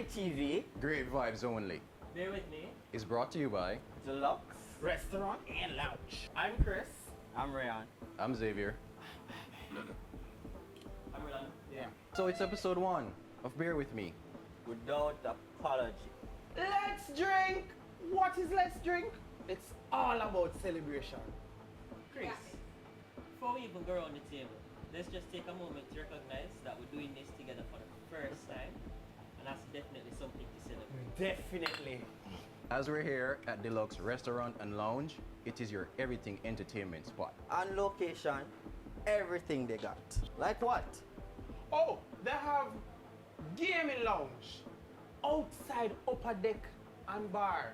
My TV Great vibes only. Bear with me. Is brought to you by. Deluxe. Restaurant and lounge. I'm Chris. I'm Rayan. I'm Xavier. I'm Rolando. Yeah. So it's episode 1 of Bear With Me. Without apology. Let's drink. What is let's drink? It's all about celebration. Chris, before we even go around the table, let's just take a moment to recognize that we're doing this together for the first time, and that's definitely something to celebrate. Definitely. As we're here at Deluxe Restaurant and Lounge, it is your everything entertainment spot. On location, everything they got. Like what? Oh, they have gaming lounge, outside upper deck and bar.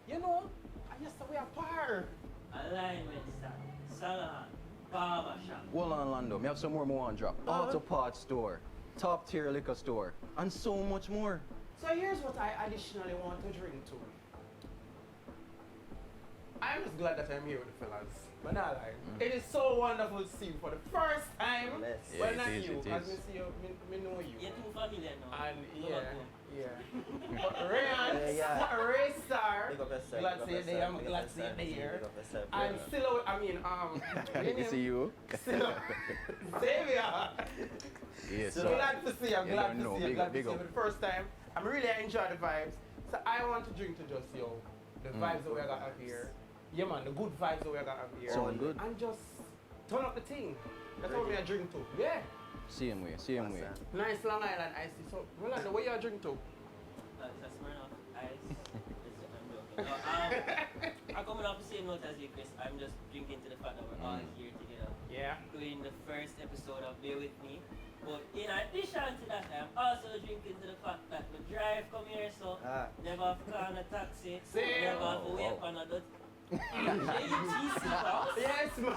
You know, I used to wear a bar. Alignment stand, salon, barber shop. Well, Orlando, we have some more on drop. Auto parts store, top tier liquor store, and so much more. So here's what I additionally want to drink to. I'm just glad that I'm here with the fellas. But not lying. It is so wonderful to see you for the first time. Yes. Yeah, Well, it not is, you, it because is. me see you, me know you. You're too familiar now. And Go yeah, back home. yeah. But Rayan, Yeah. Ray Star, Big up yourself, glad big to up see you there. I'm yourself, big glad up to see you yourself, there. big up yourself, I'm brother. still, I mean, You see you? still, Xavier. Yes, So sir. glad to see you, You glad don't to know. see you, Big glad up, to big see you up. for the first time. I'm really enjoying the vibes. So I want to drink to just, yo, the vibes that we got up here. Yeah, man, the good vibes that we got up here. Sound good. And just turn up the thing. That's what we are drink to. Yeah. Same way, same way. Awesome. Nice Long Island iced tea. So, Rolando, what you are drink to? It's a Smirnoff Ice. I'm joking. No, I'm coming off the same note as you, Chris. I'm just drinking to the fact that we're all here together, Yeah. doing the first episode of Bear With Me. But in addition to that, I'm also drinking to the fact that the drive come here, so never have to call a taxi, Same. never have to wait on a dot. GC house. Yes, man.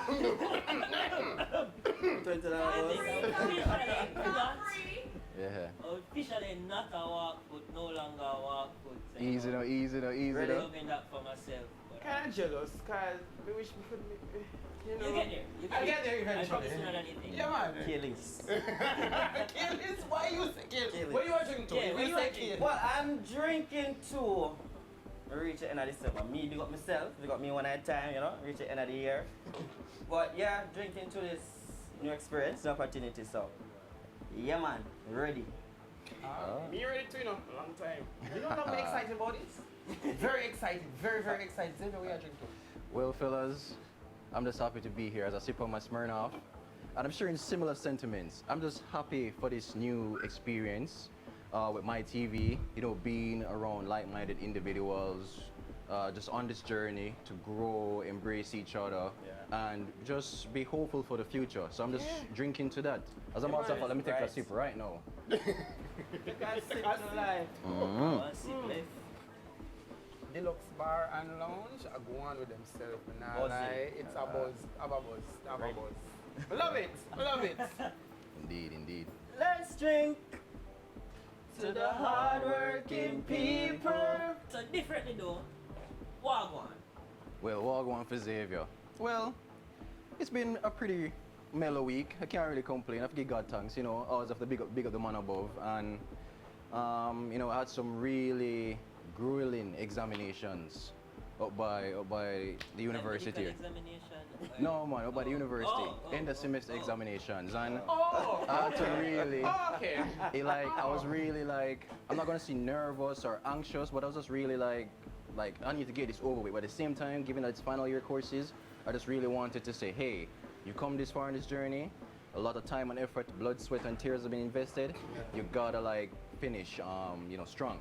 Yeah. Officially not a walk foot, no longer a walk foot. So, Easy now, easy now, easy I'm now. loving that for myself. But, Kind of jealous, cause we wish we could, you know. you get there. You I get there I eventually. promise you not anything. Yeah, man. Achilles. Achilles, why you say Achilles? Achilles. What you are drinking to? Yeah, You what you say are drinking? Achilles. Well, I'm drinking to reach the end of December. Me, big up myself. Big up me one at a time, you know, reach the end of the year. But yeah, drinking to this new experience, new opportunity. So, yeah, man, ready. Me ready to, you know, long time. You know what I'm excited about this? Very excited, very, very excited. Xavier, what you are drinking to? Well, fellas, I'm just happy to be here as I sip on my Smirnoff. And I'm sharing similar sentiments. I'm just happy for this new experience with my TV, you know, being around like-minded individuals, just on this journey to grow, embrace each other, and just be hopeful for the future. So I'm just drinking to that. As a matter of fact, let me take a sip right now. That's it to life. One sip left. Deluxe bar and lounge, I go on with themselves. Nah, Buzzy. lie, it's a buzz, have a buzz, have a Right. buzz. Love it, love it. Indeed, indeed. Let's drink to the hardworking people. So differently though, Wagwan. Well, walk one for Xavier. Well, it's been a pretty mellow week. I can't really complain. I have to give God thanks, you know. I always have to big up the man above. And, you know, I had some really grueling examinations up by the university. Medical examination. No, man, up by the university. Oh, End of semester examinations. And Oh, I had to really, okay. I was really like, I'm not gonna say nervous or anxious, but I was just really like I need to get this over with. But at the same time, given that it's final year courses, I just really wanted to say, hey, you come this far in this journey, a lot of time and effort, blood, sweat, and tears have been invested. You gotta like finish, you know, strong.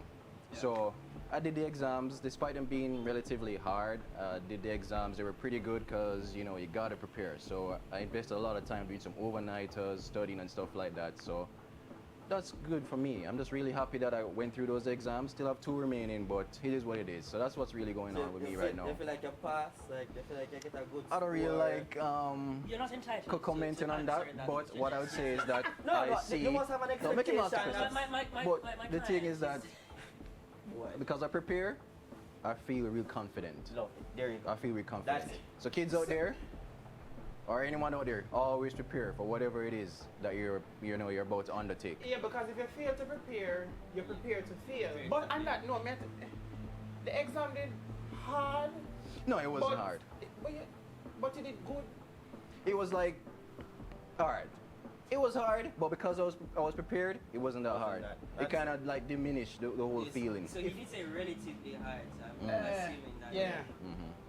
So I did the exams, despite them being relatively hard. Did the exams, they were pretty good because, you know, you gotta prepare. So I invested a lot of time doing some overnighters, studying and stuff like that. So that's good for me. I'm just really happy that I went through those exams. Still have 2 remaining, but it is what it is. So that's what's really going on with me right now. You feel like you pass, like you feel like you get a good I don't really score. like You're not entitled commenting to on answer that, but what I would say is that No, I but see. you must have an No, make him answer expectation. questions. But the thing is that because I prepare, I feel real confident. Love it. There you go. I feel real confident. That's it. So kids out there, or anyone out there, always prepare for whatever it is that you're about to undertake. Yeah, because if you fail to prepare, you're prepared to fail. But on that note, the exam did hard. No, it wasn't hard. But you did good. It was like hard. It was hard, but because I was prepared, it wasn't that hard. It kind of like diminished the whole feeling. So you did say relatively hard, so I'm assuming that Yeah.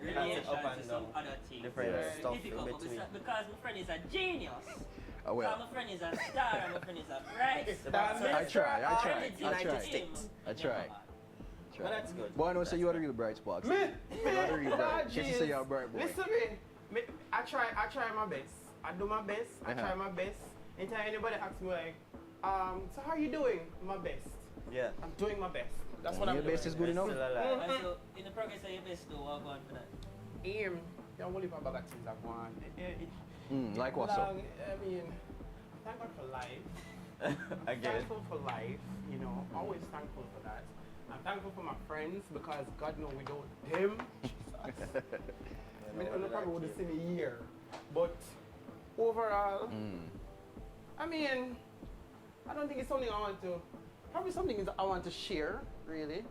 relation Up and to some down. other things. Different Very stuff difficult, in but between. because my friend is a genius. Well, My friend is a star, and my friend is a bright. I try. United States. I try. But that's good. Boy, I know say you are the real bright spots. Me, You are the real bright. Just to say you're a bright boy. Listen me, I try my best. I do my best. I try my best. Anytime anybody asks me like, so how are you doing? My best. Yeah. I'm doing my best. That's what Your I'm doing. best is good enough. Still alive. And so, in the progress of your best, though, what going for that? There are only a bag of things I want. Like what, so? I mean, thank God for life. Again. Thankful for life, you know, always thankful for that. I'm thankful for my friends because God knows without them, Jesus. I mean, I probably would have seen a year. But overall, I mean, I don't think it's something probably something I want to share, really.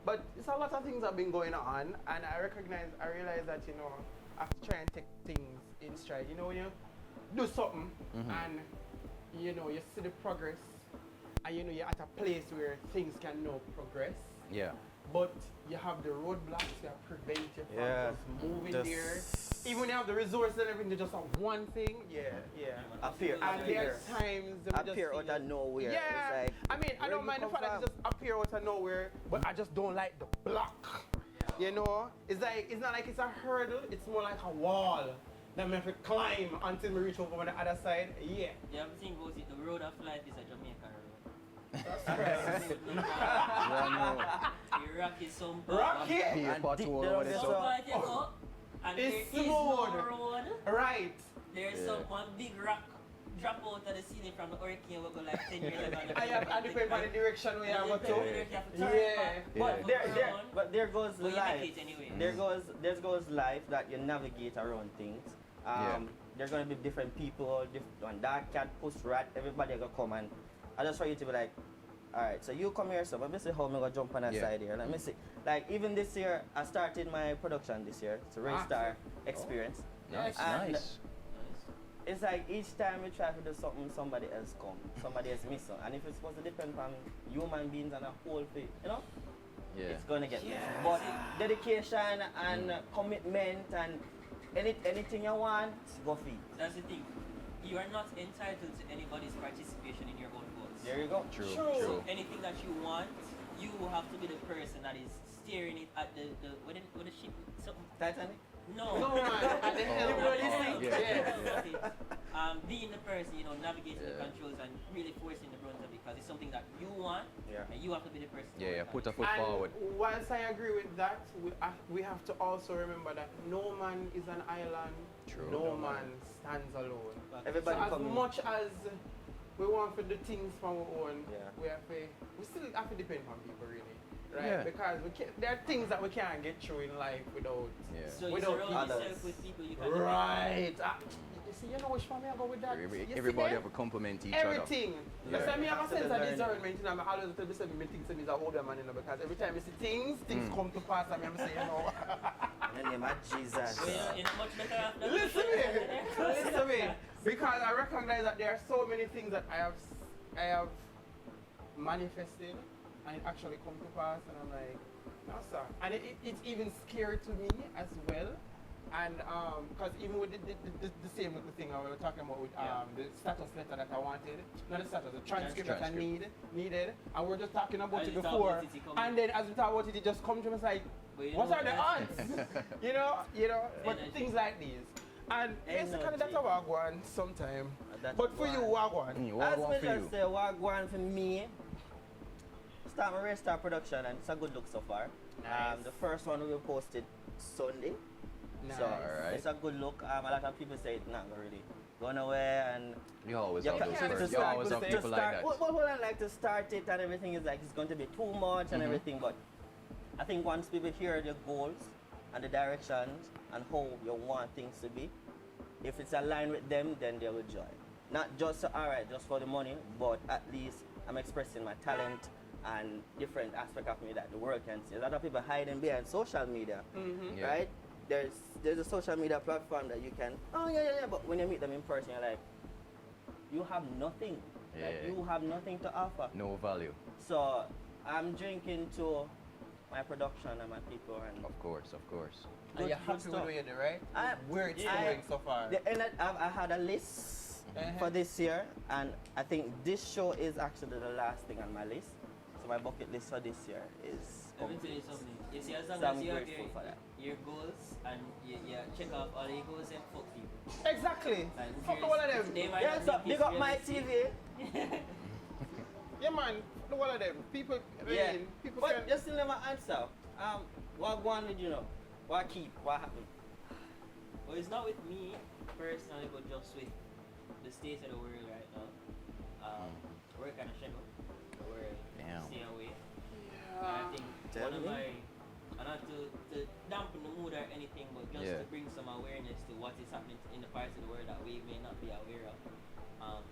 But it's a lot of things have been going on, and I realize that, you know, I have to try and take things in stride. You know, when you do something and, you know, you see the progress, and, you know, you're at a place where things can now progress. Yeah. But you have the roadblocks that prevent you from just moving there. Even when you have the resources and everything, to just have one thing. Yeah. Appear. And there are times that we Appear just out of nowhere. Yeah. It's like, I mean, I where don't you mind the come fact that it from? just appear out of nowhere, but I just don't like the block. You know? It's not like it's a hurdle, it's more like a wall that I have to climb until we reach over on the other side. Yeah. You have to think about it, the road of life is a Jamaican road. That's correct. You rock is some Rocky! Be a pothole over there, Some so. part you go, and It's there is no smooth. road. Right. There's some one big rock drop out of the ceiling from the hurricane will go like 10 years ago. I depend on the direction we are going to. But there goes But you life. make it anyway. There goes life that you navigate around things. There's gonna be different people, different dark cat, push rat, everybody gonna come, and I just want you to be like, alright, so you come here, so let me see how I'm gonna jump on that side here. Let me see. Like even this year, I started my production this year. It's a Raystar experience. Nice, And nice. it's like each time we try to do something, somebody else come, somebody else miss out. And if it's supposed to depend on human beings and a whole thing, you know, it's gonna get missed. But dedication and commitment and anything you want, go for it. That's the thing. You are not entitled to anybody's participation in your own goals. There you go. True. So anything that you want, you have to be the person that is steering it at the what the ship something. Titanic? No. No, man. At the helm. Being the person, you know, navigating the controls and really forcing the brunt of it because it's something that you want, and you have to be the person. Put a foot And forward. whilst I agree with that, we have to also remember that no man is an island. True. No man stands alone. Everybody So as come in. much as we want to do things from our own, Yeah. we still have to depend on people, really, right? Yeah. Because there are things that we can't get through in life without. So you Without surround others. yourself with people you can Right. You see, you know which one I go with that. You see Everybody them? have to compliment each Everything. Yeah. That's why me have a After sense the of learning. discernment, you know, I always tell myself me think me is a older man, you know, because every time I see things come to pass, and I'm saying, you know. In the name of Jesus. So you're not much better off than Listen to me. Because I recognize that there are so many things that I have manifested and it actually come to pass, and I'm like, no sir. And it's even scary to me as well. And because even with the same little thing I was talking about with the status letter that I wanted, not the status, the transcript that I needed, and we are just talking about it before, and then as we talk about it, it just comes to me like, what are the odds? you know, but things like these. And basically that's how I go on sometime. But for you, Wagwan. As me just say, Wagwan for me, start my Raystar production, and it's a good look so far. Nice. The first one we posted Sunday. Nice. So Alright. it's a good look. A lot of people say it's not really going away, and You always you have can- those to first. You start- always have to people like start- that. Well, I like to start it and everything is like it's going to be too much and everything, but I think once people hear the goals and the directions and how you want things to be, if it's aligned with them, then they will join. Not just alright, just for the money, but at least I'm expressing my talent and different aspect of me that the world can see. A lot of people hiding behind social media, Yeah. right? There's a social media platform that you can, but when you meet them in person, you're like, you have nothing. Like, Yeah. you have nothing to offer. No value. So I'm drinking to my production and my people, and Of course. And you're good happy with stuff. what you do, right? Where it's I- going so far. I had a list for this year, and I think this show is actually the last thing on my list. So my bucket list for this year is Let me tell you complete. something. You see, as long So I'm as you have grateful for that. your goals and you check off all your goals and fuck people. Exactly. Like, Fuck the one of them. They might Yeah, not so think big it's up my realistic. TV. Yeah, man. Fuck the one of them. People, Yeah, people but can. you still never answer. What one did you know? What keep? What happened? Well, it's not with me personally, but just with the state of the world right now. We're kind of shadow. We're Damn. stay away. And I Yeah. think Tell one of me. my, and not to dampen the mood or anything, but just Yeah. to bring some awareness to what is happening in the parts of the world that we may not be aware of.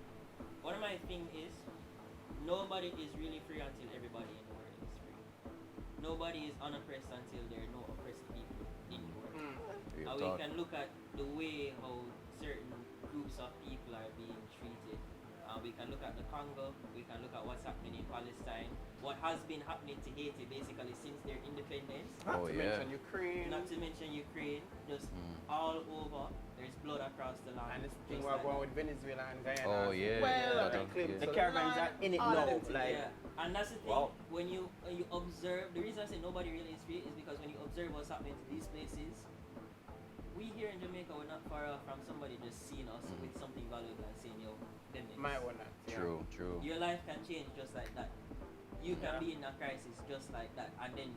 One of my thing is, nobody is really free until everybody in the world is free. Nobody is unoppressed until there are no oppressed people in the world. Real And we talk. can look at the way how certain groups of people are being treated. We can look at the Congo, we can look at what's happening in Palestine, what has been happening to Haiti basically since their independence. Not Oh, to yeah. mention Ukraine. Not to mention Ukraine, just all over. There's blood across the land. And this thing just we're like going that. with Venezuela and Guyana. Oh, yeah. Well, Yeah, I think yeah. Clips, The so Caribbeans are in it all of now. them things. Like, Yeah, and that's the thing. Wow. When you observe, the reason I say nobody really is free is because when you observe what's happening to these places, we here in Jamaica, we're not far off from somebody just seeing us with something valuable and saying, yo, them niggas. My one. Yeah. True. Your life can change just like that. You can Yeah. be in a crisis just like that. And then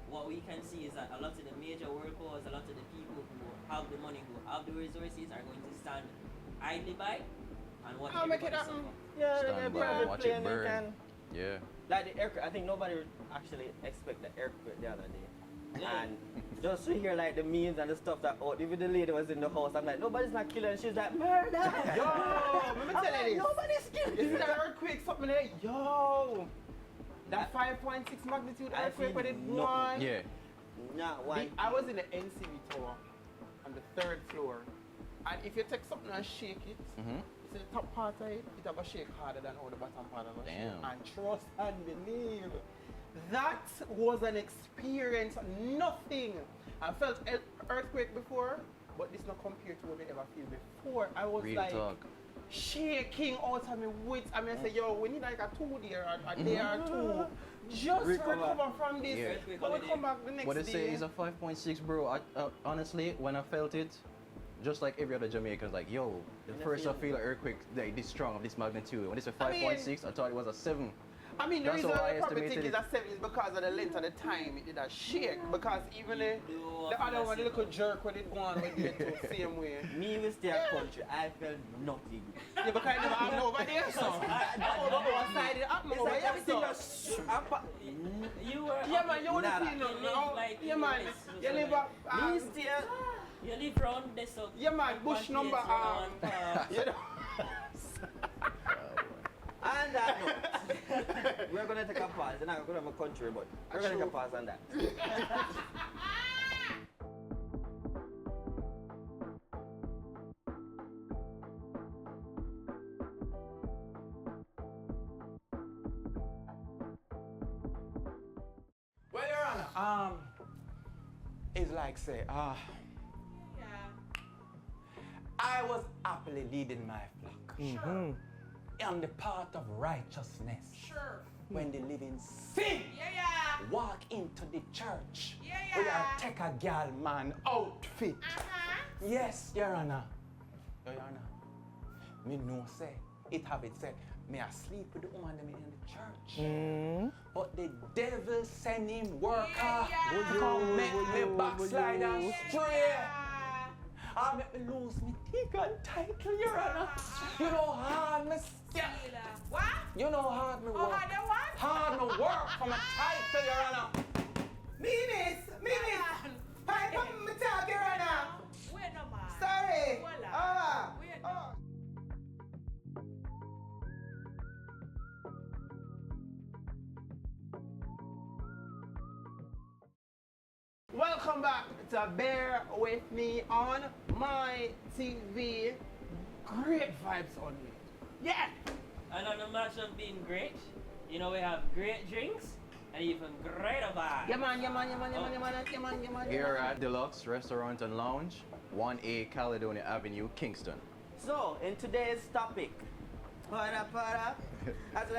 what we can see is that a lot of the major world powers, a lot of the people who have the money, who have the resources are going to stand idly by and watch I'll make it everybody happen. suffer. yeah, Stand the by, private watch it plane, they burn. can. Yeah. Like the earthquake, I think nobody would actually expect the earthquake the other day. Yeah. And just to hear like the memes and the stuff that even the lady was in the house, I'm like, nobody's not killing. She's like, murder. Yo, let me I'm tell like, you this. nobody's You see killing. that earthquake, something there? Yo! That 5.6 magnitude I earthquake feel with it nothing. one. Yeah. Nah, why? I was in the NCB tower on the 3rd floor. And if you take something and shake it, Mm-hmm. see the top part of it, it have a shake harder than how the bottom part of it. Damn. And trust and believe. That was an experience, nothing. I felt earthquake before, but this not compared to what I ever feel before. I was Real like talk. shaking out of my wits. I mean, I say, yo, we need like a 2 there, a day or two, just Recover. to recover from this. Yeah. Earthquake But we holiday. come back the next What they day. say is a 5.6, bro. Honestly, when I felt it, just like every other Jamaican, like, yo, the And I first I feel- feel an earthquake like this strong of this magnitude. When it's a I mean- 5.6, I thought it was a 7. I mean, the That's reason how I I probably think estimated it's a 7 is because of the length of the time it did a shake. Because even the other one, the little jerk when it go on with it too, same way. Me with stay at country, I felt nothing. Yeah, because I never happened over there, so. I over one side, it happened It's over like here, everything so. just You were Yeah, man, you want to Nada. see, no, You live no. like Yeah, in man, US, you so live like- up. me still. You live round this up. Yeah, man, bush number, you know. And that note, we're gonna take a pause. We're not gonna have a country, but we're gonna take a pause on that. Well, Your Honor, it's like say, I was happily leading my flock on the path of righteousness. Sure. When the living sin Yeah. walk into the church, Yeah. we are take a gal man outfit. Yes, Your Honor. Your Honor, me know say, it have it said, me a sleep with the woman them in the church. But the devil send him worker to come make me backslide and stray. I make me lose me tick and title, Your Honor. You know hard me step. What? You know hard me Oh, work. how they what? Hard me work for my title, Your Honor. Minutes. Pipe up me talk, Your Honor. Wait no man. Sorry. Voila. All Welcome back to Bear With Me on my TV. Great vibes only. Yeah! And on the match of being great, you know we have great drinks and even greater vibes. Yeah man, yeah man, yeah man, yeah man, yeah man, yeah man, yeah man. Here at Deluxe Restaurant and Lounge, 1A Caledonia Avenue, Kingston. So, in today's topic, para, that's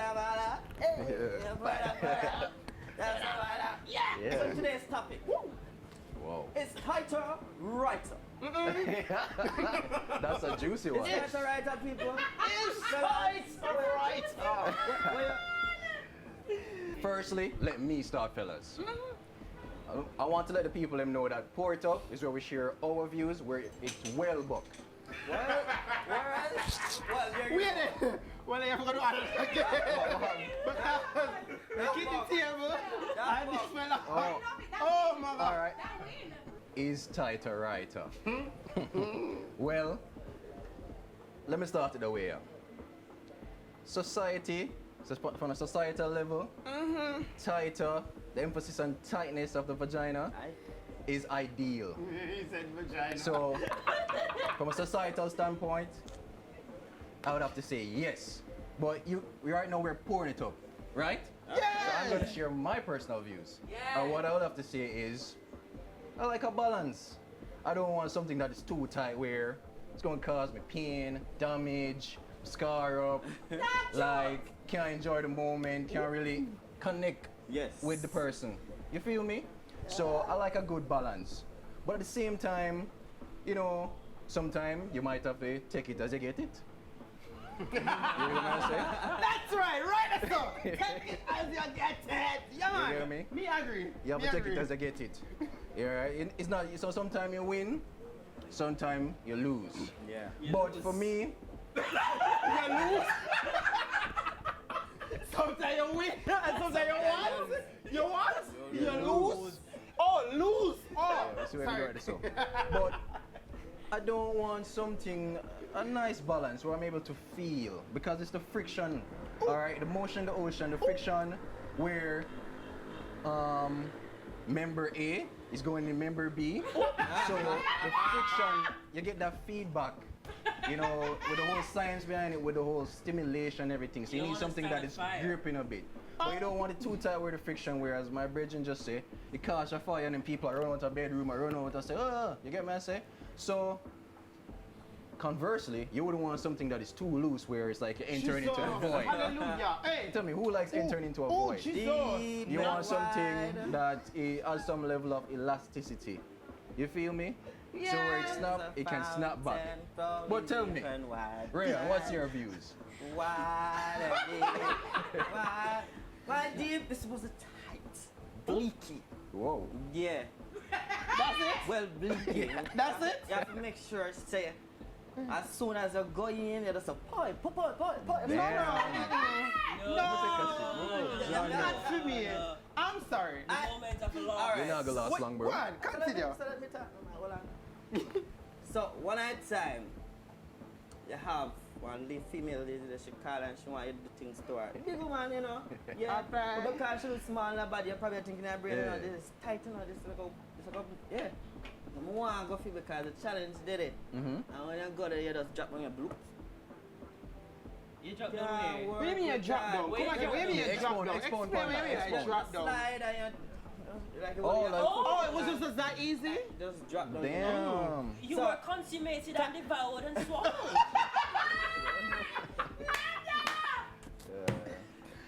yeah. Yeah. So today's topic Whoa. is tighter writer. That's a juicy one. It's tighter writer, people. It's tighter writer. Firstly, let me start, fellas. I want to let the people them know that Port Up is where we share our views, where it's well booked. Well, there you Wait go. well, I have to add it again. Because we keep the table and this fella. Oh my god. All right. Is tighter writer. Well, let me start it the way up. Society, so from a societal level, tighter, the emphasis on tightness of the vagina is ideal. He said vagina. So, from a societal standpoint, I would have to say yes. But right now we're pouring it up, right? So I'm going to share my personal views. And what I would have to say is, I like a balance. I don't want something that is too tight where it's going to cause me pain, damage, scar up. Like, can't enjoy the moment, can't really connect with the person. You feel me? So I like a good balance. But at the same time, you know, sometimes you might have to take it as you get it. You know what I'm saying? That's right, that's all. Take it as you get it. Yeah, man. You hear me? Me agree. You have Me to take agree. it as you get it. Yeah, it's not, so sometimes you win, sometimes you lose. Yeah. But for me, You lose. Sometimes you win and sometimes you what? You what? You lose. Oh, lose. Oh, that's where we sorry. got this up. But I don't want something, a nice balance where I'm able to feel, because it's the friction, all right, the motion, the ocean, the friction, where member A is going to member B. So the friction, you get that feedback, you know, with the whole science behind it, with the whole stimulation and everything. So you need something that is gripping a bit. But you don't want it too tight with the friction, whereas my brethren just say, it catch a fire and then people are running out of bedroom or running out and say, oh, you get me I say? So, conversely, you wouldn't want something that is too loose where it's like you're entering into a void. Hallelujah. Hey. Tell me, who likes entering into a void? Jesus. You want something that has some level of elasticity. You feel me? So where it snap, it can snap back. But tell me, Rhea, what's your views? Why deep? This was a tight, bleaky. Whoa. Yeah. That's it? Well, bleaky. That's it? You have to make sure, say, as soon as you go in, you just say, poi. Damn. No, not for me. I'm sorry. The moment of love. All right. You're not gonna last long, bro. Go on, continue. So let me talk. Hold on. So one at a time, you have one the female lady that she call and she want you to do things to her. Big woman, you know. Yeah. Alright. But because she was small in her body, you're probably thinking in her brain, you know, this is tight, you know, this is like a, yeah. I want to go feel because the challenge did it. And when you go there, you just drop on your bloops. You drop down where? What do you mean a drop down? Come again, what do you mean a drop down? Expound Explain what you mean a drop down. Slide and you, like it Oh, was like- Oh, it was just that easy? just drop down. You know. Damn. You So- were consummated and devoured and swallowed.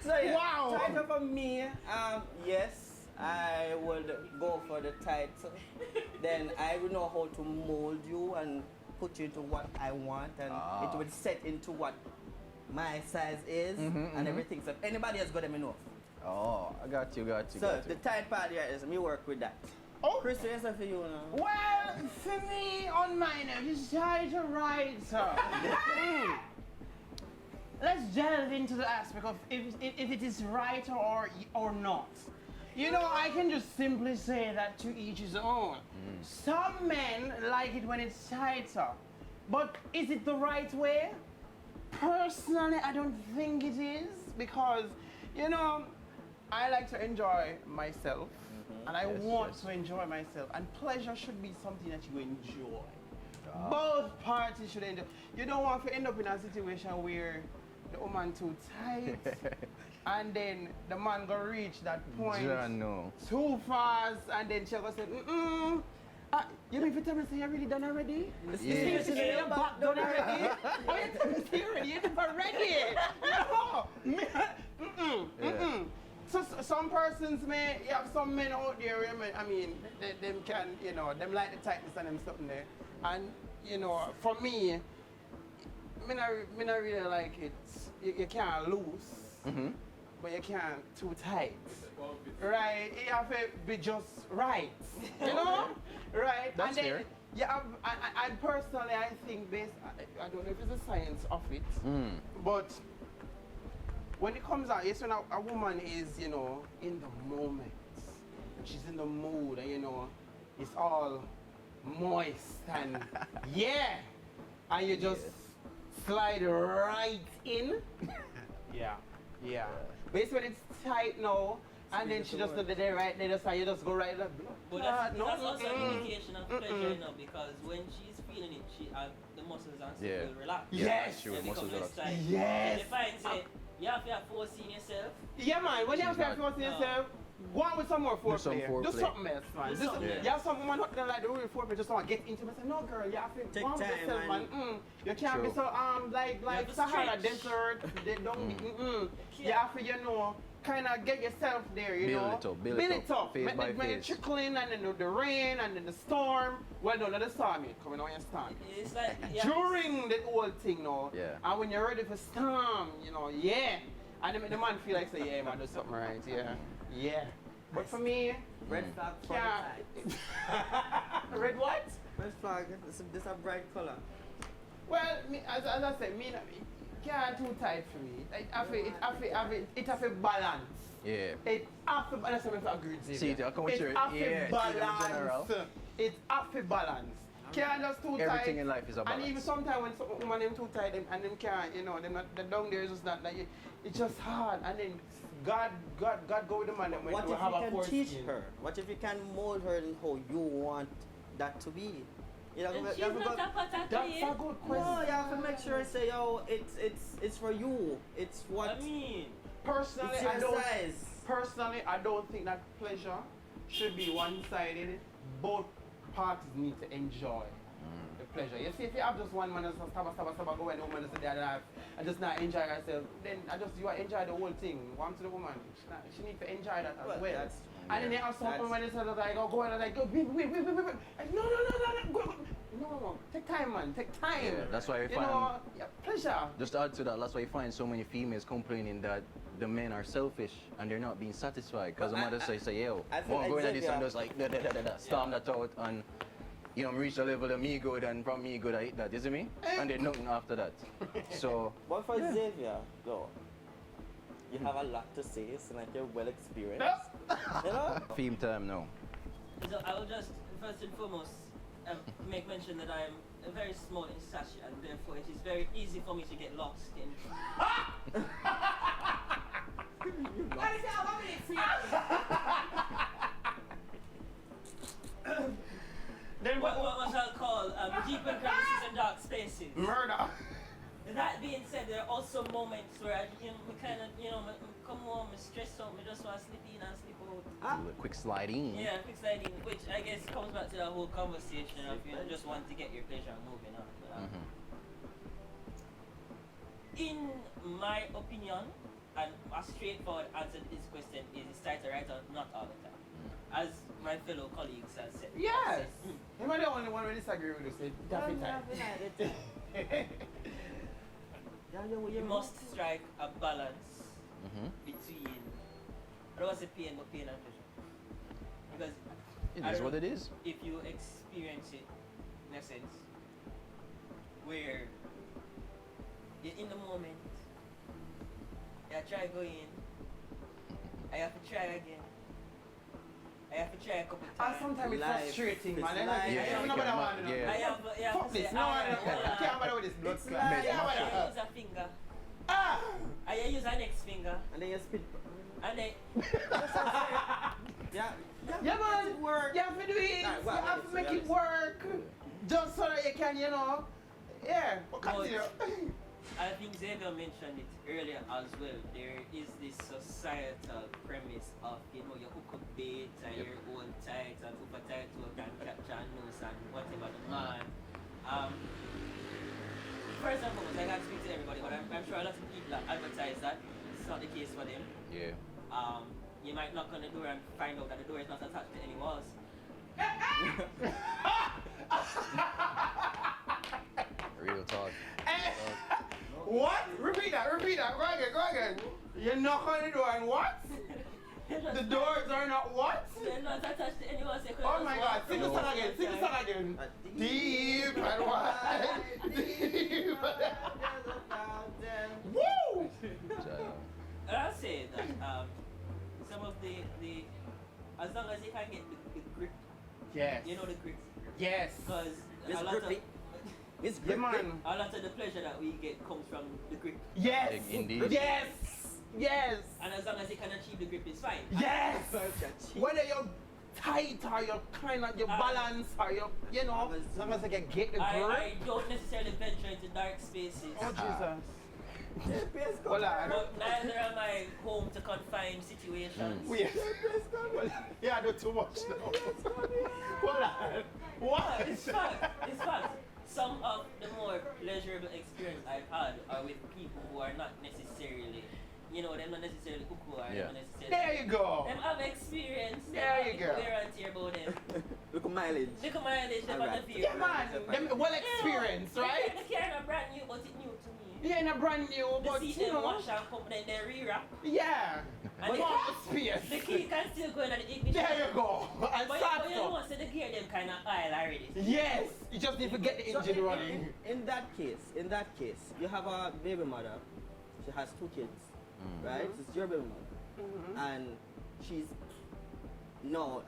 So yeah, Wow. tighter for me, yes, I would go for the tight. Then I will know how to mold you and put you into what I want, and it will set into what my size is and everything. So if anybody has got them enough. Oh, I got you. So the tight part here is me work with that. Oh. Chris, what's up for you now? Well, for me, on mine, I just try to write. Let's delve into the aspect of if it is right or not. You know, I can just simply say that to each his own. Some men like it when it's tighter, but is it the right way? Personally, I don't think it is, because, you know, I like to enjoy myself, and I Yes, want yes. to enjoy myself. And pleasure should be something that you enjoy. Both parties should enjoy. You don't want to end up in a situation where the woman too tight, and then the man go reach that point Ja, no. too fast, and then she go say, you mean for tell me say you really done already? Yeah. You say your back done already? Oh, you tell me say you already? You're never ready. No. So some persons may, you have some men out there, I mean, them can, you know, them like the tightness and them something there. And, you know, for me, me not really like it. You can't loose, but you can't too tight. Right? It have to be just right. You know? Right? That's and then, fair. Yeah, and personally, I think based, I don't know if it's the science of it, but when it comes out, it's when a woman is, you know, in the moment. She's in the mood, and you know, it's all moist and yeah, and you just slide right in. Yeah. But it's when it's tight now, and then she just do the day right there, so you just go right there. But that's also an indication of pleasure, you know, because when she's feeling it, the muscles and stuff will relax. Yeah, Yes. that's true. They Muscles become relax. less tight. Yes. And if I say, you have to have forcing yourself, Yeah, man. When you have She's to not- force yourself, go on with some more foreplay. some Do foreplay. something else, man. Do something else. You have some woman not gonna like the real foreplay, just want to get into it. Say, no, girl, you have to Take go on with time, yourself, man. man. You can't be True. so like to Sahara stretch. Desert. They don't. You have to, you know, kind of get yourself there, you Build know. it up, build it up, phase by Make phase. it trickling, and then the rain, and then the storm. Well, no, not the storm yet. Coming on your storm. it's like During the whole thing, no. Yeah. And when you're ready for storm, you know, yeah. And then the man feel like say, yeah, man, do something right, yeah. But for me, Red flag for the yeah. tight. Red what? Red flag, this a bright color. Well, me, as I said, me, it can't too tight for me. It have a balance. Yeah. It have to balance. I agree with you. See, I come with It you. have Yeah, to see, in general. balance. It have to balance. Can't just too tight. Everything in life is a And even balance. sometimes when some woman them too tight and them can't, you know, them not, the down there is just not like it's just hard. And then God go with the man and when What you if have you a can force teach skin. her? What if you can mold her in how you want that to be? You know, and you she's have to not go- a potato That's a yet. good question. No, you have to make sure I say, yo, it's for you. It's what I mean, Personally, it's I your don't. size. Personally, I don't think that pleasure should be one-sided. Both parties need to enjoy the pleasure. You see, if you have just one man that's stabba, go and the woman that's there and just not enjoy herself, then you enjoy the whole thing. One to the woman, she need to enjoy that as Well, well. that's- And then you have some that's- women that like, go and like, go, wait. Like, no, go. No, take time, man, take time. Yeah, that's why I you find- know, yeah, pleasure. Just to add to that, that's why you find so many females complaining that the men are selfish and they're not being satisfied. Because the Well, mother say, yo, I feel I'm going at this exactly and just like, storm that out and, you know, reach a level of me good and from me good I hit that, isn't me? And then nothing after that. So, But for Xavier, go. You have a lot to say, it's like you're well experienced. You know? theme time now. so I will just first and foremost make mention that I am very small in stature, and therefore it is very easy for me to get lost in. Then What I'll call deep and crevices and dark spaces. Murder. That being said, there are also moments where I kind of, me come home, me stress out, me just want to sleep in and sleep out. Do a quick slide in. Yeah, quick sliding, which I guess comes back to the whole conversation of just want to get your pleasure and moving on. In my opinion, and a straightforward answer to this question is it starts right out, not all the time. As my fellow colleagues have said. Yes. Am I the only one who disagree with this? Daffy time. You must strike a balance between, I don't want to say pain, but pain and pleasure. Because It is what it is. if you experience it, in a sense, where you're in the moment, you try go in, I have to try again, I have to try a couple And times. sometimes it's Life. frustrating, It's man. life. I Yeah, don't you know can about ma- that one. yeah. I have Fuck to this. say, No, I hold can't on. bother with this blood It's clot. life. Can't bother. I use a finger. Ah! I use an next finger. And then you spit. And then, Yeah. Yeah, man. It work. You have to do it. Alright, You well, have to it's make it realistic. work. Just so that you can, yeah. But continue. I think Xavier mentioned it earlier as well. There is this societal premise of, you hook up bait and your own tight and super tight to can capture a nose and whatever the man. First and foremost, I can't speak to everybody, but I'm sure a lot of people that advertise that. It's not the case for them. Yeah. You might knock on the door and find out that the door is not attached to any walls. Real talk. What? Repeat that. Go again. You knock on the door and what? The doors are not what? They're not attached to any walls. Oh my God. Sing the song again. Deep and wide. Deep. Woo! And I'll say that some of the as long as you can get the grip, Yes. the grip, Yes. because It's a lot of grippy. It's Yeah, grippy. man. a lot of the pleasure that we get comes from the grip, Yes. Indeed. Yes. and as long as you can achieve the grip, it's fine. Yes. Whether you're tight or you're kind of your balance or you're, as long as I can get the grip. I don't necessarily venture into dark spaces, Oh Jesus. Hold on. but neither am I home to confined situations. Yeah, I do too much now. Hold on. What? It's fact. It's fact. Some of the more pleasurable experience I've had are with people who are not necessarily, they're not necessarily cuckoo or they're not necessarily. There you go. Them have experience. There you go. Wear and tear about them. Look at mileage. Look at mileage, them on Alright. the field. Yeah, man. Them well experienced, right? The car not brand new, but it's new to me. Yeah, in a brand new, The but seat you them know. wash and come, then they re-wrap. Yeah. And But the, on the space. the key can still go in the ignition. There you go. And But start you know, up. so the gear them kind of oil already. Yes. You just need to get the So engine running. in that case, you have a baby mother. She has 2 kids, right? It's your baby mother, and she's no,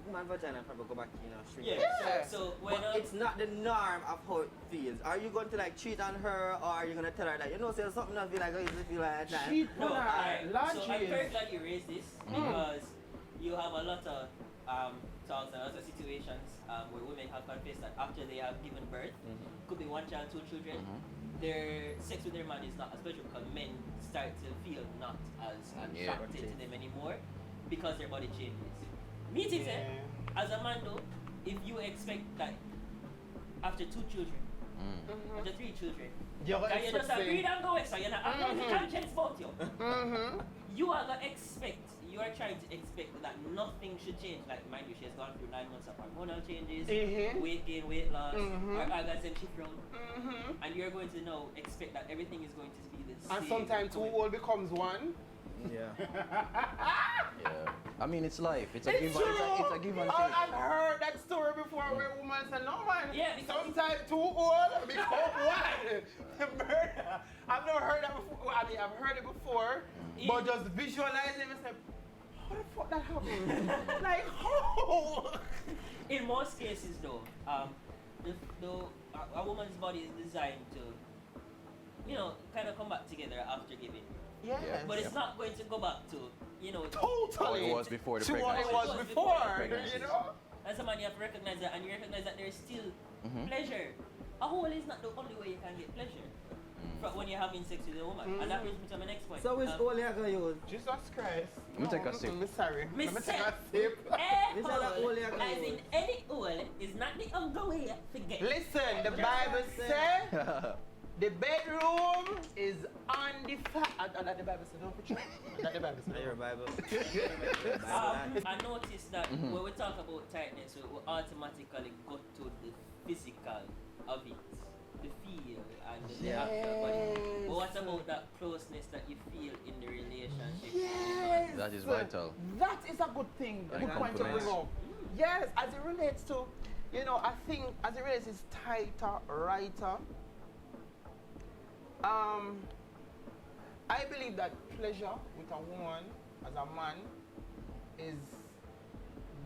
woman vagina probably go back, straight. Yeah. Yeah. So when But it's not the norm of how it feels. Are you going to cheat on her, or are you going to tell her that say something that feel like I used to feel like that? Cheat No, on her. alright. So I'm very Lodges. glad you raised this because you have a lot of talks and a lot of situations where women have confessed that after they have given birth, could be 1 child, 2 children, their sex with their man is not as pleasurable because men start to feel not as attracted to them anymore because their body changes. Me too, as a man though, if you expect that after 2 children, after 3 children, You're and you just agree and go away, so you're not having the conscience about you. You are gonna expect, you are trying to expect that nothing should change. Like, mind you, she has gone through 9 months of hormonal changes, weight gain, weight loss, her orgasm shift round, and you're going to now expect that everything is going to be the same. And sometimes 2 all becomes 1. Yeah. Yeah. I mean, it's life. It's a It's give. true. It's a give and take. I've heard that story before where women say, no man, Yeah, because- sometimes 2 old become 1. Murder. I've never heard that before. Well, I mean, I've heard it before, but just visualizing and say, how the fuck that happened? Like, how? In most cases though, a woman's body is designed to, kind of come back together after giving. Yes. Yeah. But it's not going to go back to, Totally. How it was before the To what it pregnancy. was before, Pregnancy. As a man, you have to recognize that, and you recognize that there's still pleasure. A hole is not the only way you can get pleasure when you're having sex with a woman. And that brings me to my next point. So which only I gonna use? Jesus Christ. Let me take a sip. I'm sorry. Miss Let me take a Seth. sip. This is the only I can As in use. any hole is not the only way to get. Listen, the Bible says the bedroom is on the the Bible says, don't put that the Bible Your says. Bible. I noticed that when we talk about tightness, we automatically go to the physical of it, the feel and the actual body. But what about that closeness that you feel in the relationship? Yes. That is vital. That is a good thing. And Good point to bring up. Yes, as it relates to, I think as it relates is tighter, righter. I believe that pleasure with a woman as a man is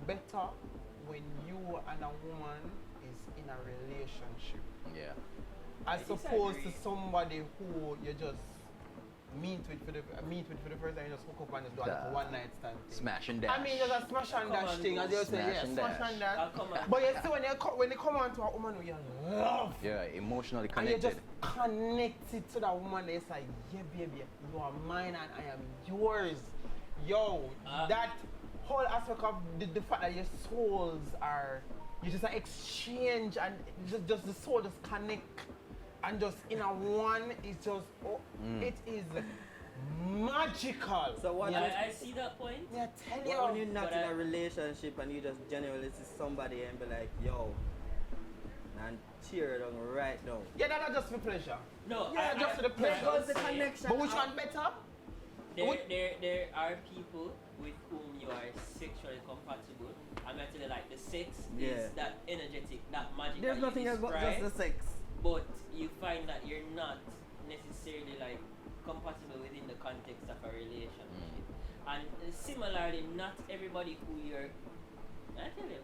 better when you and a woman is in a relationship. Yeah. As I opposed to disagree. somebody who you just meet with for the first time, you just hook up and just do a little one night stand thing. Smash and dash. I mean, just a smash and dash thing, as you say, Smash yeah, and smash dash. and dash. Come on. But you see, when they come on to a woman who you love, Yeah, emotionally and you connected. just connected to that woman, they say, yeah, baby, you are mine and I am yours. Yo, that whole aspect of the fact that your souls are, you just exchange and just the soul just connect and just in a one, it's just, it is magical. So what? I see that point. Yeah, tell When you. you're not But in I- a relationship and you just genuinely see somebody and be like, yo, and tear down right now. Yeah, that's just for pleasure. No, Yeah, just for the There pleasure. goes the connection. But which one better? There are people with whom you are sexually compatible. I'm actually like the sex Yeah. is that energetic, that magic. There's that nothing you else but describe, just the sex. but you find that you're not necessarily like compatible within the context of a relationship. And similarly, not everybody who you're, I tell you,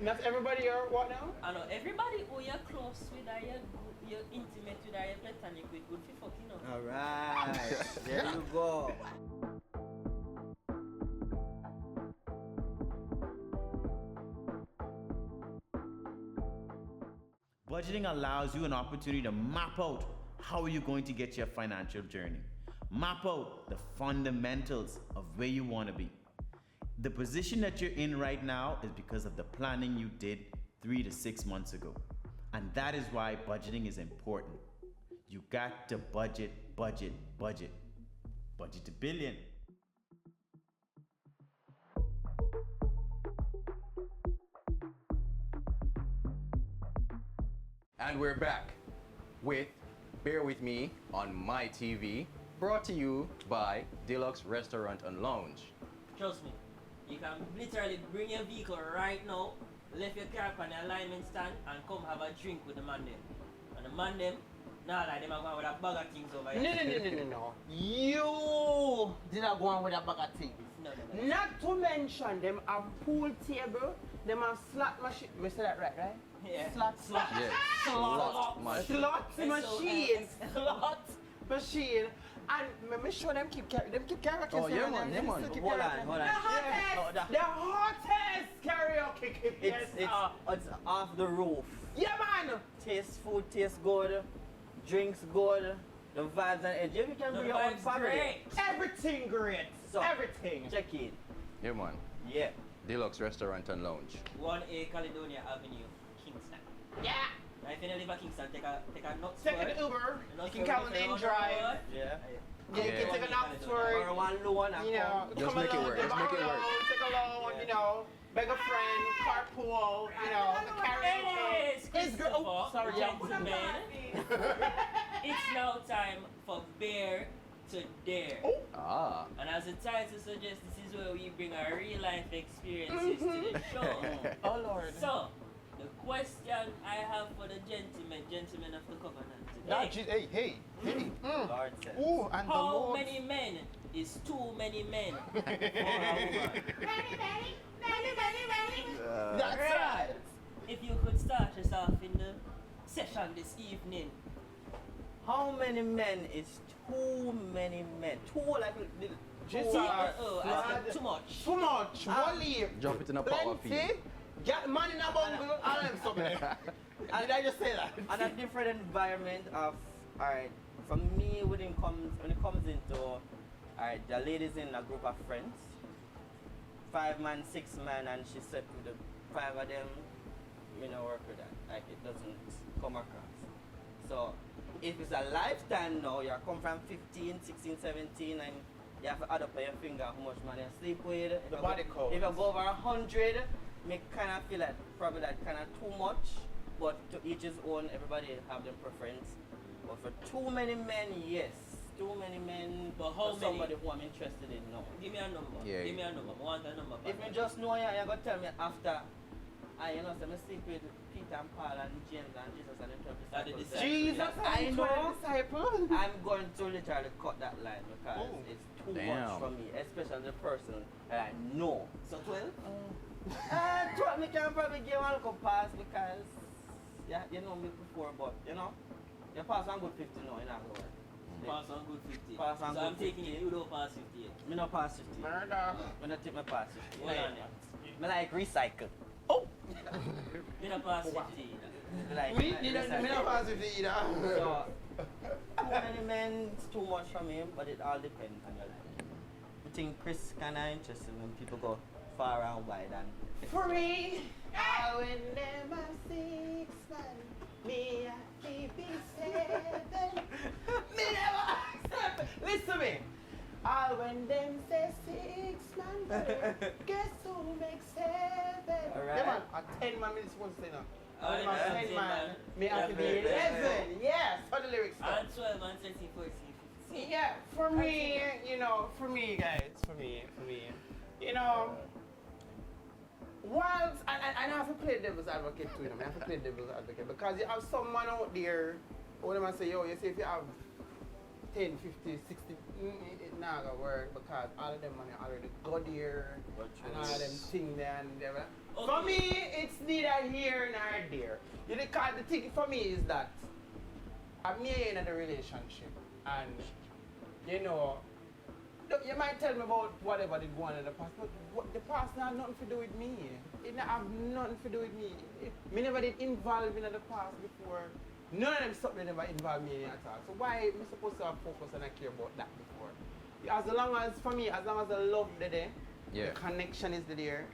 Not everybody are what now? I know everybody who you're close with, or you're intimate with, or you're platonic with, good for fucking up. Alright, there you go. Budgeting allows you an opportunity to map out how you're going to get your financial journey. Map out the fundamentals of where you want to be. The position that you're in right now is because of the planning you did 3 to 6 months ago. And that is why budgeting is important. You got to budget. Budget a billion. And we're back with Bear With Me on My TV, brought to you by Deluxe Restaurant and Lounge. Trust me, you can literally bring your vehicle right now, left your car on the alignment stand, and come have a drink with the man them. And the man them, nah, like them are going with a bag of things over here. No. You did not go on with a bag of things. No. Not to mention them a pool table, them a slot machine. Me say that right? Yeah. Slot. Yeah. Slot machine. Slot machine. Slot machine. And me show them keep karaoke. Oh, yeah, man, yeah, man. Hold on. The hottest karaoke. It's off the roof. Yeah, man. Food tastes good, drinks good, the vibes and edge. You can The bring your own vibe's family. great. Everything great. So, Everything. Check in. Yeah, man. Yeah. Deluxe Restaurant and Lounge. 1A Caledonia Avenue, Kingston. Yeah. Now if you don't live at Kingston, take a nuts Take an Uber. You can come and drive. Yeah. Yeah, you can take a knock for Or one loan and you know, Just come make it along, work, take just make it a work. loan, take a loan, Yeah. you know, beg a friend, carpool, you know, karaoke. Anyways, It's good. Oh, sorry, gentlemen, it's now time for Bear to Dare. Oh. Ah. And as the title suggests, this is where we bring our real life experiences to the show. Oh Lord. So, the question I have for the gentlemen of the covenant That today, hey. Lord says. Ooh, and the how Lord. many men is too many men for a woman? That's right. If you could start us off in the session this evening. How many men is too many men? Too like little. Jesus. Too- I said too much. Too much. One leave. Drop it in a pot of Plenty. feed. Get money in a bungle. All them stuff there. Did I just say that? And a different environment of, alright, for me when it comes into, alright, the ladies in a group of friends, 5 man, 6 man, and she said with the 5 of them, me no work with that. Like it doesn't come across. So if it's a lifetime now, you come from 15, 16, 17, and you have to add up on your finger how much man you sleep with. If The you body go, count. if you go over 100, me kind of feel like probably that kind of too much. But to each his own, everybody have their preference. But for too many men, yes. Too many men, But how for many? somebody who I'm interested in, no. Give me a number. Yeah. Give me a number. I want a number. If you just know, you're going to tell me after, you know, so I sleep with Peter and Paul and James and Jesus and the 12 Are the disciples. disciples. Jesus, I and know. 12 disciples. I'm going to literally cut that line because Oh. it's too Damn. much for me, especially the person that I know. So 12? 12, me can probably give one little pass because, yeah, you know me before, but you know, you pass one good 50 now, you're not going to work. Pass on good 50. Pass on so good I'm taking 50. it, you don't pass 50 yet. Me no pass 50. Murder. Me no take my pass 50. Hold on, yeah. Me like recycle. You don't pass 50 either. Me like Me not pass 50 either. So, too many men is too much for me, but it all depends on your life. I think Chris kinda interested when people go far and wide and For me, I will never 6 man. Me, I keep it 7. Me never 7. Listen to me. All when them say 6 man, guess who makes 7? Alright. Yeah, man, a 10 man, me supposed to say no. Oh, Man, yeah, 10 10 man, man. me have to be Yeah. 11. Yes, how the lyrics go. And 12 and 13, 14, 15. Yeah, for me, you know, for me, guys, for me, you know, once, and I have to play devil's advocate too, you know, I have to play devil's advocate because you have someone out there, who them say, yo, you see if you have 10, 50, 60, it not gonna work because all of them money already go there, and all of them thing there and there. Okay. For me, it's neither here nor there. You know, because the thing for me is that I'm here in a relationship, and you know, you might tell me about whatever did go on in the past, but the past not nothing to do with me. It not have nothing to do with me. Me never did involve in the past before. None of them something never involved me in at all. So why am I supposed to have focus and I care about that before? As long as for me, as long as the love is there, Yeah. the connection is there,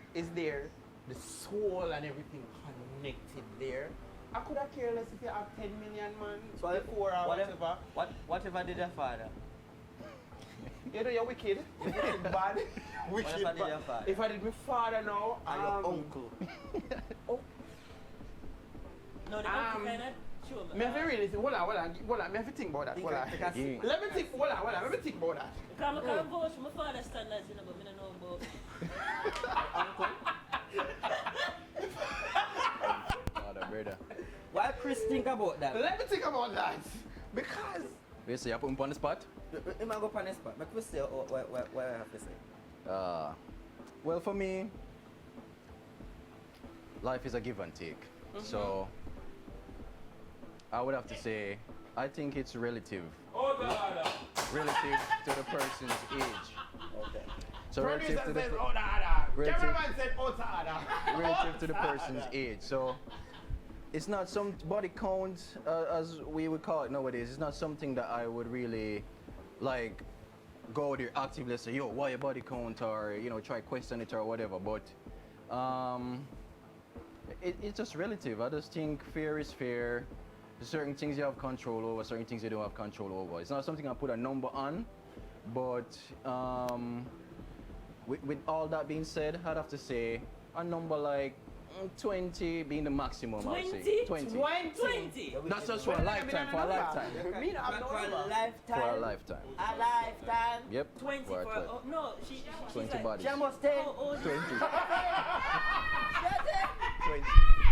the soul and everything connected there. I could have cared less if you have 10 million man, So before or whatever. whatever did your father? You know, you're wicked. Wicked bad. Wicked Whatever did bad. your father? If I did my father now, And your uncle. Oh, No, the uncle kind of show me. me have to really think, hold on, me have to think about that. Hold on. Because- Yeah. Let me think, hold on, let me think about that. Because I can't vouch for my father's standards, you know, but I don't know about... Father, brother. Why Chris think about that? Let me think about that. Because, Wait, so you put him on the spot? He might go on the spot. But Chris say what I have to say. Well, for me, life is a give and take. So, I would have to say, I think it's relative. Relative to the person's age. Okay. So relative producer to the says, per- oh, da. relative- Cameraman said, oh, da. relative to the person's age. So it's not some body count as we would call it nowadays. It's not something that I would really like go there actively say, yo, why your body count, or try question it or whatever. But it's just relative. I just think fair is fair. There's certain things you have control over, certain things you don't have control over. It's not something I put a number on, but with all that being said, I'd have to say a number like 20 being the maximum. I would say 20. 20! That's just for a lifetime. For a lifetime. Me not have But no for a number. lifetime. For a lifetime. A lifetime. Yep. 20 For a for... life. Oh, no, she's 20 like... bodies. She must take. How old? 20. 20.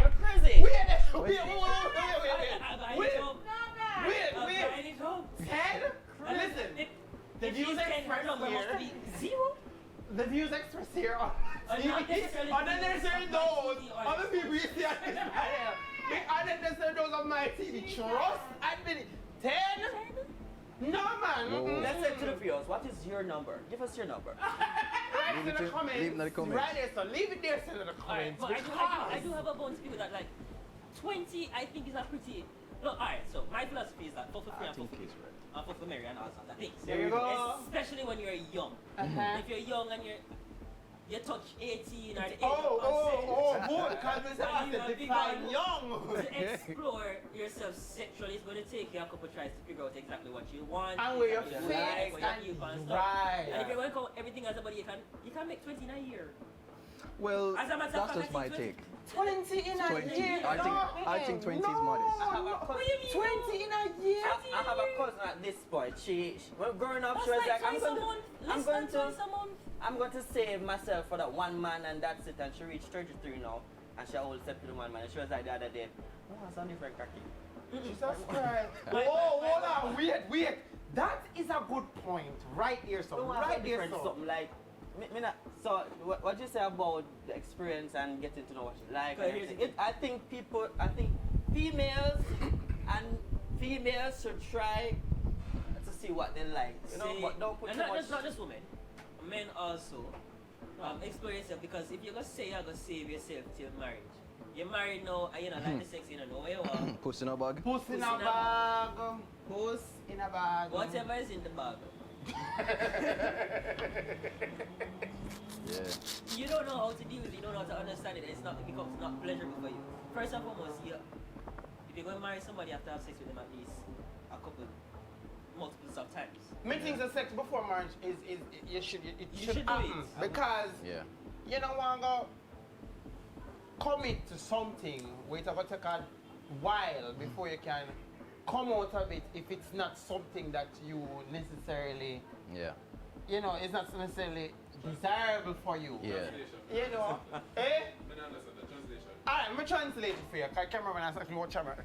You're crazy. Wait, I wait. buy it home. I'm Wait. buying it home. 10? Listen, the If views she's 10, her expressed number must here, be 0. the views expressed here are not necessarily unnecessary views those of my other TV people you see on this panel. Unnecessary those of my TV. Trust admit it. 10? No, man. Whoa. Mm-mm. Let's say to the viewers, what is your number? Give us your number. Right Leave in it the to- comments. leave it in the comments. Right there, so leave it there, send in the Alright, comments. but I because do have a bunch of people that like 20. I think is a pretty. No, alright. So my philosophy is that for free I and for think free, he's right. and for Mary and all sorts of things. There you go. Especially when you're young. Uh-huh. If you're young and you touch 18 or the age Oh, of consent, boy, because Mr. And you Austin are big define on- young. to explore yourself sexually, it's going to take you a couple tries to figure out exactly what you want, And where your exactly face like, what and you keep and stuff. right. And if you're going to count everything as a body, you can make 20 in a year. Well, As a matter of that's fact, just my I think take. 20 in a 20. year. I think 20 is modest. I have a cousin. What do you mean? 20 in a year. I have a cousin at this point. She when growing up, That's she was like like, twice a month. I'm Less going than to, twice a month. I'm going to save myself for that one man, and that's it. And she reached 33 now, and she always said to the one man. And she was like the other day, oh, it's a different cocky. Jesus Christ. Whoa, hold on. Wait. That is a good point. Right here, so. Don't want Right some there, different so. something like. Me not, so what you say about the experience and getting to know what you like? Okay, And here's the everything, I think females should try to see what they like. You know, See, but don't put and too not much. just, not just women, men also. Explore yourself, because if you're gonna say you're gonna save yourself till marriage, you're married now and you don't like the sex, you don't know where you are. Puss in a bag. Puss in a bag. Puss in a bag. Whatever is in the bag. Yeah. You don't know how to deal with it, you don't know how to understand it, it becomes not pleasurable for you. First and foremost, if you're going to marry somebody, you have to have sex with them at least a couple, multiples of times. Me think the sex before marriage is you should should do happen it. because Yeah. you don't want to go commit to something where it's going to take a while before you can come out of it if it's not something that you necessarily, Yeah. you know, it's not necessarily desirable for you. Yeah. You know, eh? Alright, I'm translate it for you. I can't remember exactly what camera.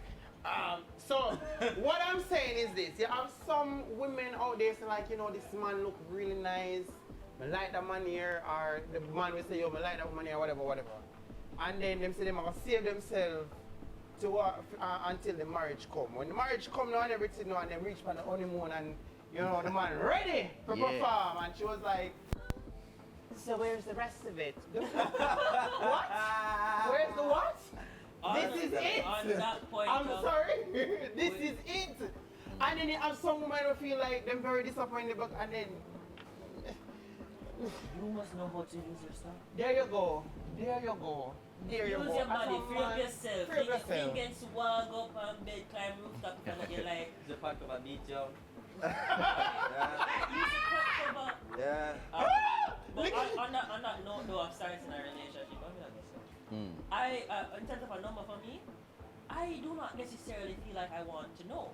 So what I'm saying is this: you have some women out there saying like, you know, this man look really nice. I like that man here, or the man will say, yo, I like that woman here, whatever. And then them say them are gonna save themselves to until the marriage come. When the marriage come now and everything now, and they reach for the honeymoon, and you know the man ready to Yeah. perform, and she was like, so where's the rest of it? What? Where's the what? This is it. On that point, I'm sorry. This is it. And then you have some women who feel like they're very disappointed, but and then You must know how to use yourself. there you go. There you go. There you use go. your As body, a free up man, yourself. free up yourself. Think against walk up and bed, climb rooftop, and you're like, The part of a beat, yo. use the crack cover. Yeah. But on that note, though, of starting a relationship, I'm not gonna say. In terms of a number for me, I do not necessarily feel like I want to know.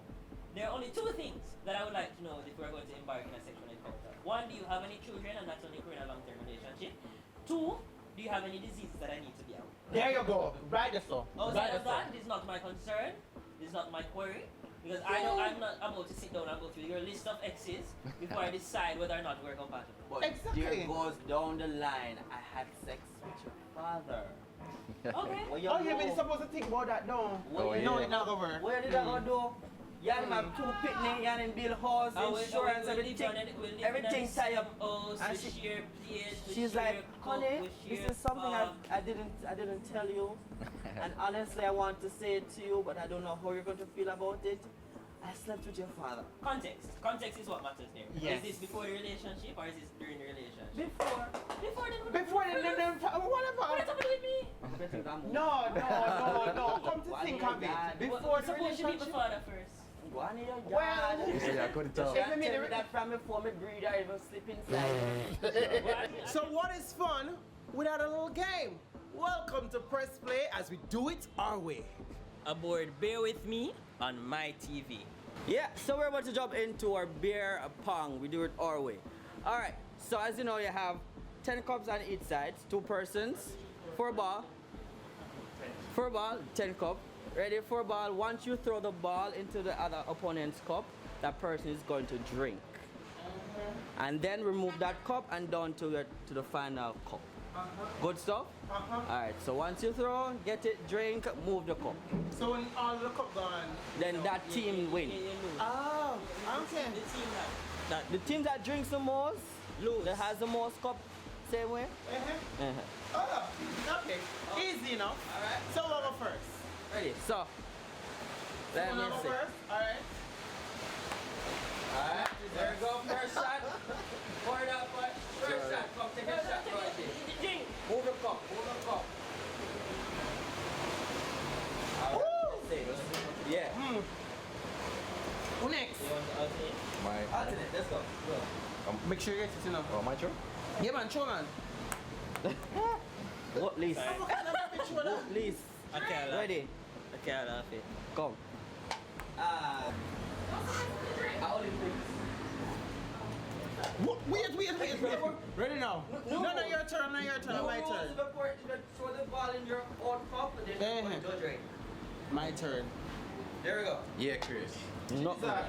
There are only two things that I would like to know if we're going to embark in a sexual encounter. One, do you have any children, and that's only if we're in a long-term relationship. Two, do you have any diseases that I need to be out? There you go. Right there, so. Outside of that, this is not my concern. This is not my query. Because I know I'm not about to sit down and go through your list of exes before I decide whether or not we're compatible. But Exactly. there goes down the line. I had sex with your father. Okay. Where you Oh, yeah, go? but you're supposed to think about that, no. Where you No, go? it's not over. Where did I go do? You had my two picnic, you had him bill house, insurance, everything tie up. And And she share plates, we She's share like, cook, honey, we this share is something bath." I didn't tell you. And honestly, I want to say it to you, but I don't know how you're going to feel about it. I slept with your father. Context. Context is what matters there. Yes. Is this before the relationship or is this during the relationship? Before. Before then, whatever. What's happening with me? No. Come to think of it. Before the Supposed to meet the relationship. father first. Go on in your Well, yard. Yeah, I couldn't tell. Can't tell me that from before me breathe or even sleep inside. So what is fun without a little game? Welcome to Press Play as we do it our way. Aboard Bear With Me on my TV. Yeah, so we're about to jump into our beer pong. We do it our way. All right, so as you know, you have 10 cups on each side, 2 persons, 4 ball. 4 ball, 10 cup. Ready for ball. Once you throw the ball into the other opponent's cup, that person is going to drink. And then remove that cup and down to the final cup. Good stuff? All right, so once you throw, get it, drink, move the cup. So when all the cup gone. Then that team win. You lose. Oh, okay. The team that The team that drinks the most, lose. that has the most cup, same way. Oh, okay. Easy enough. Alright. So we'll go first. Ready? So, let me We'll go see. first. Alright. Alright, there we go. First shot. Pour it out, boy. First shot. Come take a shot. Go ahead. drink. Move the cup. Move the cup. Woo! Alright. Yeah. Who next? You want to alternate? My, Alternate. Let's go. Go. Make sure you get it enough. oh, my turn? Yeah, man, show man. What, Liz? Sorry. What, Liz? I can't laugh. Ready? I can't laugh it. Come. Wait. Ready now? No, your turn, my turn. Throw the ball in your own cup and then you're going to drink. My turn. There we go. Yeah, Chris. No. Alright.